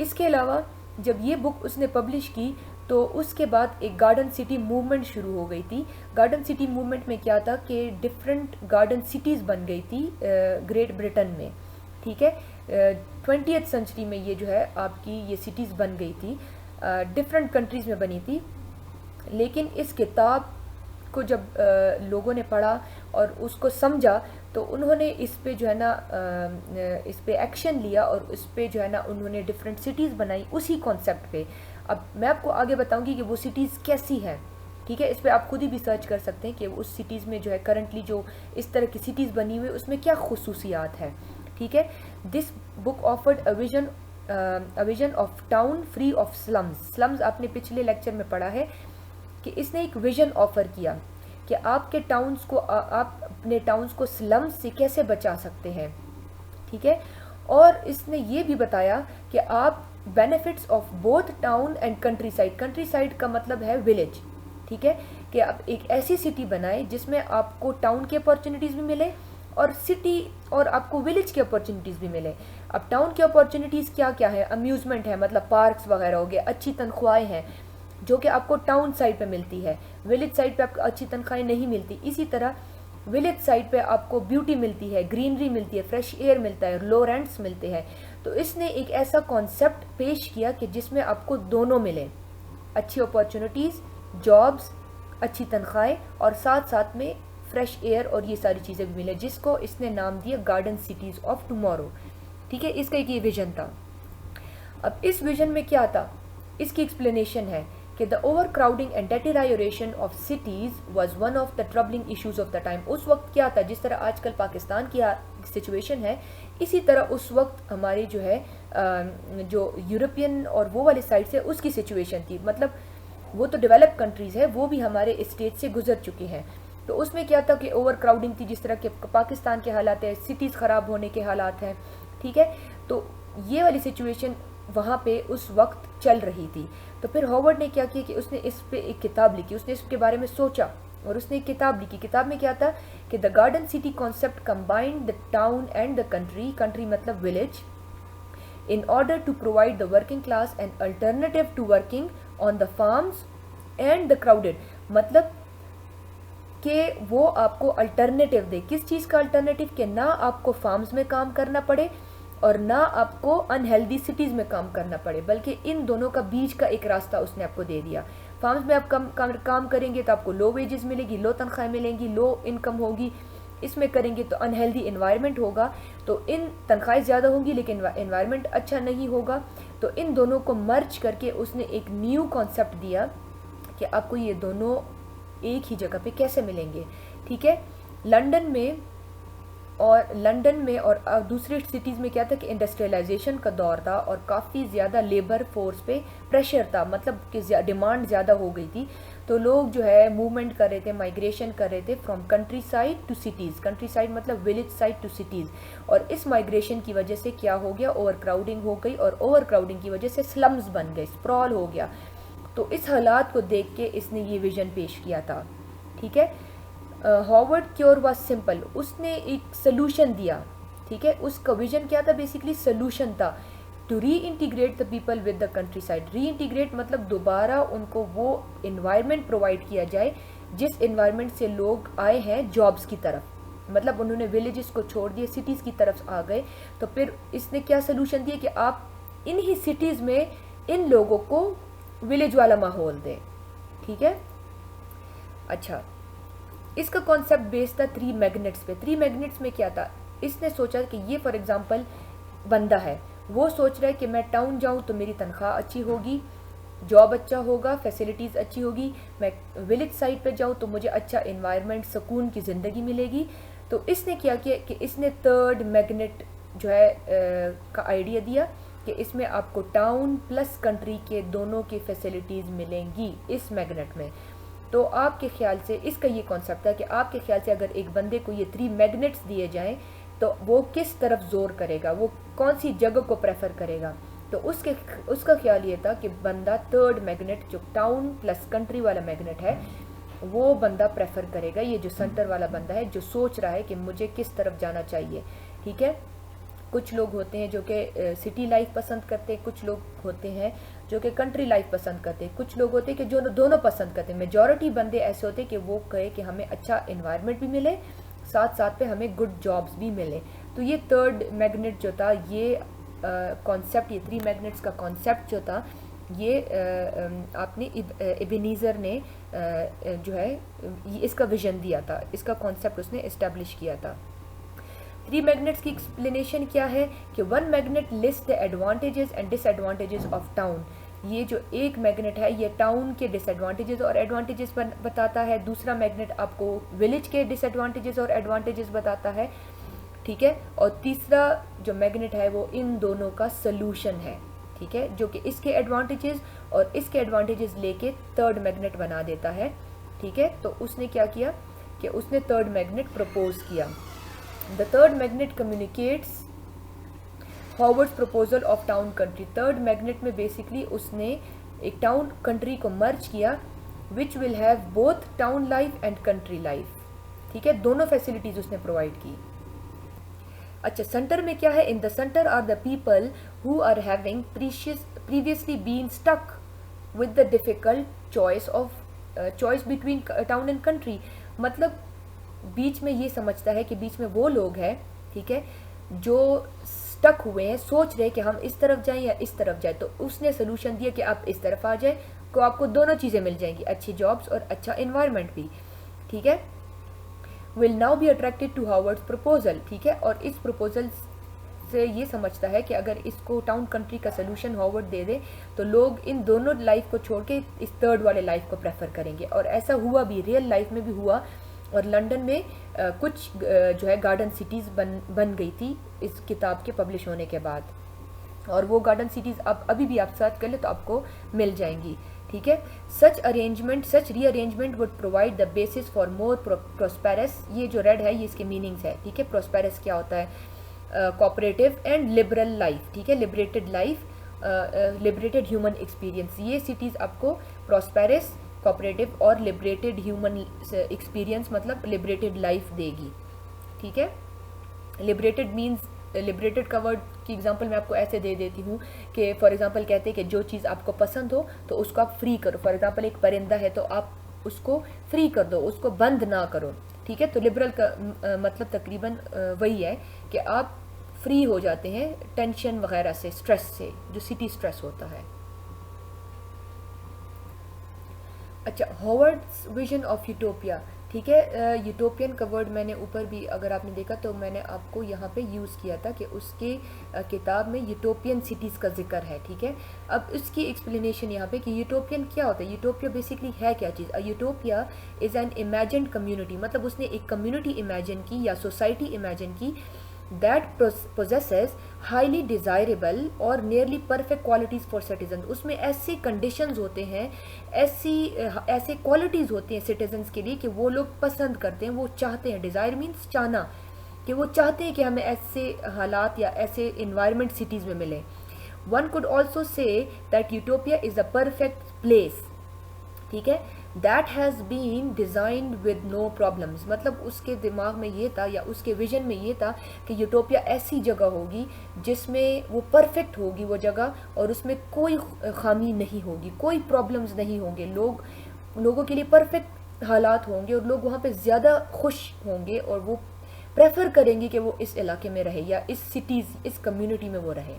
इसके अलावा जब ये बुक उसने पब्लिश की तो उसके बाद एक गार्डन सिटी मूवमेंट शुरू हो गई थी। गार्डन सिटी मूवमेंट में क्या था कि डिफरेंट गार्डन सिटीज़ बन गई थी ग्रेट ब्रिटेन में, ठीक है। 20th सेंचुरी में ये जो है आपकी ये सिटीज़ बन गई थी, डिफरेंट कंट्रीज़ में बनी थी। लेकिन इस किताब को जब लोगों ने पढ़ा और उसको समझा तो उन्होंने इस पे जो है ना इस पे एक्शन लिया और इस पे जो है ना उन्होंने डिफरेंट सिटीज़ बनाई उसी कॉन्सेप्ट पे। अब मैं आपको आगे बताऊंगी कि वो सिटीज़ कैसी हैं, ठीक है। इस पे आप खुद ही भी सर्च कर सकते हैं कि उस सिटीज़ में जो है करंटली जो इस तरह की सिटीज़ बनी हुई उसमें क्या खुसूसियात है, ठीक है। This book offered a vision of town free of slums. Slums आपने पिछले लेक्चर में पढ़ा है कि इसने एक विजन ऑफर किया कि आपके टाउन्स को आप अपने टाउन्स को स्लम्स से कैसे बचा सकते हैं, ठीक है। और इसने ये भी बताया कि आप benefits of both town and country side, country side का मतलब है विलेज, ठीक है, कि आप एक ऐसी सिटी बनाए जिसमें आपको टाउन की अपॉर्चुनिटीज़ भी मिले और सिटी और आपको विलेज की अपॉर्चुनिटीज़ भी मिले। अब टाउन की अपॉर्चुनिटीज़ क्या क्या है, अम्यूज़मेंट है, मतलब पार्क्स वगैरह हो गए, अच्छी तनख्वाहें हैं जो कि आपको टाउन साइड पे मिलती है, विलेज साइड पे आपको अच्छी तनख्वाहें नहीं मिलती। इसी तरह विलेज साइड पे आपको ब्यूटी मिलती है, ग्रीनरी मिलती है, फ्रेश एयर मिलता है, लो रेंट्स मिलते हैं। तो इसने एक ऐसा कॉन्सेप्ट पेश किया कि जिसमें आपको दोनों मिले, अच्छी अपॉर्चुनिटीज़, जॉब्स, अच्छी तनख्वाहें और साथ साथ में फ्रेश एयर और ये सारी चीज़ें भी मिले, जिसको इसने नाम दिया गार्डन सिटीज़ ऑफ टुमारो, ठीक है। इसका एक ये विजन था। अब इस विजन में क्या था, इसकी एक्सप्लेनेशन है कि the overcrowding and deterioration of cities was one of the troubling issues of the time. उस वक्त क्या था, जिस तरह आजकल पाकिस्तान की सिचुएशन है, इसी तरह उस वक्त हमारी जो है जो यूरोपियन और वो वाली साइड से उसकी सिचुएशन थी। मतलब वो तो डेवलप कंट्रीज़ है, वो भी हमारे स्टेज से गुजर चुकी हैं। तो उसमें क्या था कि ओवर क्राउडिंग थी, जिस तरह के पाकिस्तान के हालात है, सिटीज़ ख़राब होने के हालात हैं, ठीक है। तो ये वाली सिचुएशन वहाँ पे उस वक्त चल रही थी। तो फिर हॉवर्ड ने क्या किया कि उसने इस पे एक किताब लिखी, उसने इसके बारे में सोचा और उसने एक किताब लिखी। किताब में क्या था कि the garden city concept combined the town and the country, country मतलब village, in order to provide the working class an alternative to working on the farms and the crowded। मतलब कि वो आपको अल्टरनेटिव दे। किस चीज़ का अल्टरनेटिव, कि ना आपको फार्म्स में काम करना पड़े और ना आपको अनहेल्दी सिटीज़ में काम करना पड़े, बल्कि इन दोनों का बीच का एक रास्ता उसने आपको दे दिया। फार्म्स में आप काम करेंगे तो आपको लो वेजेस मिलेगी, लो तनख्वाहें मिलेंगी, लो इनकम होगी। इसमें करेंगे तो अनहेल्दी इन्वायरमेंट होगा, तो इन तनख्वाहें ज़्यादा होंगी लेकिन इन्वायरमेंट अच्छा नहीं होगा। तो इन दोनों को मर्ज करके उसने एक न्यू कॉन्सेप्ट दिया कि आपको ये दोनों एक ही जगह पे कैसे मिलेंगे, ठीक है। लंदन में और दूसरी सिटीज़ में क्या था कि इंडस्ट्रियलाइजेशन का दौर था और काफ़ी ज़्यादा लेबर फोर्स पे प्रेशर था, मतलब कि डिमांड ज़्यादा हो गई थी। तो लोग जो है मूवमेंट कर रहे थे, माइग्रेशन कर रहे थे from country side to cities, country side मतलब विलेज साइड टू सिटीज़। और इस माइग्रेशन की वजह से क्या हो गया, ओवर क्राउडिंग हो गई और ओवर क्राउडिंग की वजह से स्लम्स बन गए, स्प्रॉल हो गया। तो इस हालात को देख के इसने ये विजन पेश किया था, ठीक है। हॉवर्ड क्योर वाज सिंपल, उसने एक सोल्यूशन दिया, ठीक है। उसका विजन क्या था, बेसिकली सोल्यूशन था to reintegrate the people with the country side. Reintegrate मतलब दोबारा उनको वो इन्वायरमेंट प्रोवाइड किया जाए जिस इन्वायरमेंट से लोग आए हैं जॉब्स की तरफ। मतलब उन्होंने विलेजेस को छोड़ दिए, सिटीज़ की तरफ आ गए। तो फिर इसने क्या सोल्यूशन दिया कि आप इन ही सिटीज़ में इन लोगों को विलेज वाला माहौल दें, ठीक है। अच्छा, इसका कॉन्सेप्ट बेस्ड था 3 मैग्नेट्स पे। 3 मैग्नेट्स में क्या था, इसने सोचा कि ये फॉर एग्जांपल बंदा है, वो सोच रहा है कि मैं टाउन जाऊं तो मेरी तनख्वाह अच्छी होगी, जॉब अच्छा होगा, फैसिलिटीज़ अच्छी होगी। मैं विलेज साइड पे जाऊं तो मुझे अच्छा इन्वायरमेंट, सुकून की ज़िंदगी मिलेगी। तो इसने क्या किया कि इसने 3rd मैग्नेट जो है का आइडिया दिया कि इसमें आपको टाउन प्लस कंट्री के दोनों की फैसिलिटीज़ मिलेंगी इस मैग्नेट में। तो आपके ख्याल से इसका ये कॉन्सेप्ट है कि आपके ख्याल से अगर एक बंदे को ये 3 मैग्नेट्स दिए जाएं तो वो किस तरफ जोर करेगा, वो कौन सी जगह को प्रेफर करेगा। तो उसका ख्याल ये था कि बंदा 3rd मैग्नेट जो टाउन प्लस कंट्री वाला मैग्नेट है वो बंदा प्रेफर करेगा, ये जो सेंटर वाला बंदा है जो सोच रहा है कि मुझे किस तरफ जाना चाहिए, ठीक है। कुछ लोग होते हैं जो कि सिटी लाइफ पसंद करते हैं, कुछ लोग होते हैं जो कि कंट्री लाइफ पसंद करते हैं, कुछ लोग होते हैं कि जो दोनों पसंद करते हैं। मेजॉरिटी बंदे ऐसे होते हैं कि वो कहे कि हमें अच्छा इन्वायरमेंट भी मिले, साथ साथ पे हमें गुड जॉब्स भी मिले। तो ये थर्ड मैग्नेट जो था, ये कॉन्सेप्ट, ये 3 मैग्नेट्स का कॉन्सेप्ट जो था, ये आपने इब्नेज़र ने जो है इसका विजन दिया था, इसका कॉन्सेप्ट उसने इस्टेब्लिश किया था। 3 मैग्नेट्स की एक्सप्लेनेशन क्या है कि 1 magnet list the advantages and disadvantages of town. ये जो एक मैग्नेट है ये टाउन के डिसएडवांटेजेस और एडवांटेजेस बताता है, दूसरा मैग्नेट आपको विलेज के डिसएडवांटेजेस और एडवांटेजेस बताता है, ठीक है, और तीसरा जो मैग्नेट है वो इन दोनों का सलूशन है, ठीक है, जो कि इसके एडवांटेजेस और इसके एडवांटेजेस लेके थर्ड मैग्नेट बना देता है, ठीक है। तो उसने क्या किया कि उसने थर्ड मैग्नेट प्रपोज किया। The third magnet communicates Howards proposal of town country. Third magnet में बेसिकली उसने एक टाउन कंट्री को मर्ज किया, which will have both town life and country life, ठीक है, दोनों फैसिलिटीज उसने प्रोवाइड की। अच्छा, सेंटर में क्या है? In the centre are the people who are having previously been stuck with the difficult choice between town and country. मतलब बीच में ये समझता है कि बीच में वो लोग हैं, ठीक है, जो स्टक हुए हैं, सोच रहे हैं कि हम इस तरफ जाएं या इस तरफ जाएं। तो उसने सोल्यूशन दिया कि आप इस तरफ आ जाएं, तो आपको दोनों चीज़ें मिल जाएंगी, अच्छी जॉब्स और अच्छा इन्वायरमेंट भी, ठीक है। Will now be attracted to Howard's proposal, ठीक है, और इस प्रपोजल से ये समझता है कि अगर इसको टाउन कंट्री का सोल्यूशन हॉवर्ड दे दे तो लोग इन दोनों लाइफ को छोड़ के इस थर्ड वाले लाइफ को प्रेफर करेंगे। और ऐसा हुआ भी, रियल लाइफ में भी हुआ, और लंदन में कुछ जो है गार्डन सिटीज़ बन गई थी इस किताब के पब्लिश होने के बाद, और वो गार्डन सिटीज़ अब अभी भी आप सर्च कर ले तो आपको मिल जाएंगी, ठीक है। Such rearrangement would provide the basis for more prosperous. ये जो रेड है ये इसके मीनिंग्स है, ठीक है। प्रोस्पेरस क्या होता है? कोऑपरेटिव एंड लिबरल लाइफ, ठीक है, liberated life, liberated human experience. ये सिटीज़ आपको प्रोस्पेरस, कोऑपरेटिव और लिबरेटेड ह्यूमन एक्सपीरियंस मतलब लिबरेटेड लाइफ देगी, ठीक है। लिबरेटेड मीन्स, लिबरेटेड का वर्ड की एग्जांपल मैं आपको ऐसे दे देती हूँ कि फॉर एग्जांपल कहते हैं कि जो चीज़ आपको पसंद हो तो उसको आप फ्री करो। फॉर एग्जांपल एक परिंदा है तो आप उसको फ्री कर दो, उसको बंद ना करो, ठीक है। तो लिबरल का मतलब तकरीबन वही है कि आप फ्री हो जाते हैं टेंशन वगैरह से, स्ट्रेस से, जो सिटी स्ट्रेस होता है। अच्छा, हॉवर्ड्स विजन ऑफ यूटोपिया, ठीक है। यूटोपियन का वर्ड मैंने ऊपर भी अगर आपने देखा तो मैंने आपको यहाँ पे यूज़ किया था कि उसके किताब में यूटोपियन सिटीज़ का जिक्र है, ठीक है। अब इसकी एक्सप्लेनेशन यहाँ पे कि यूटोपियन क्या होता है, यूटोपिया बेसिकली है क्या चीज़। Utopia is an imagined community, मतलब उसने एक कम्युनिटी इमेजिन की या सोसाइटी इमेजिन की that possesses highly desirable और nearly perfect qualities for citizens। उसमें ऐसे conditions होते हैं, ऐसे qualities होती हैं citizens के लिए कि वो लोग पसंद करते हैं, वो चाहते हैं। desire means चाहना, कि वो चाहते हैं कि हमें ऐसे हालात या ऐसे environment cities में मिले। one could also say that utopia is a perfect place, ठीक है, that has been designed with no problems. मतलब उसके दिमाग में ये था या उसके विजन में ये था कि यूटोपिया ऐसी जगह होगी जिसमें वो परफेक्ट होगी वो जगह, और उसमें कोई खामी नहीं होगी, कोई प्रॉब्लम्स नहीं होंगे, लोगों के लिए परफेक्ट हालात होंगे और लोग वहाँ पे ज़्यादा खुश होंगे और वो प्रेफर करेंगे कि वो इस इलाके में रहे या इस सिटीज़, इस कम्युनिटी में वो रहे।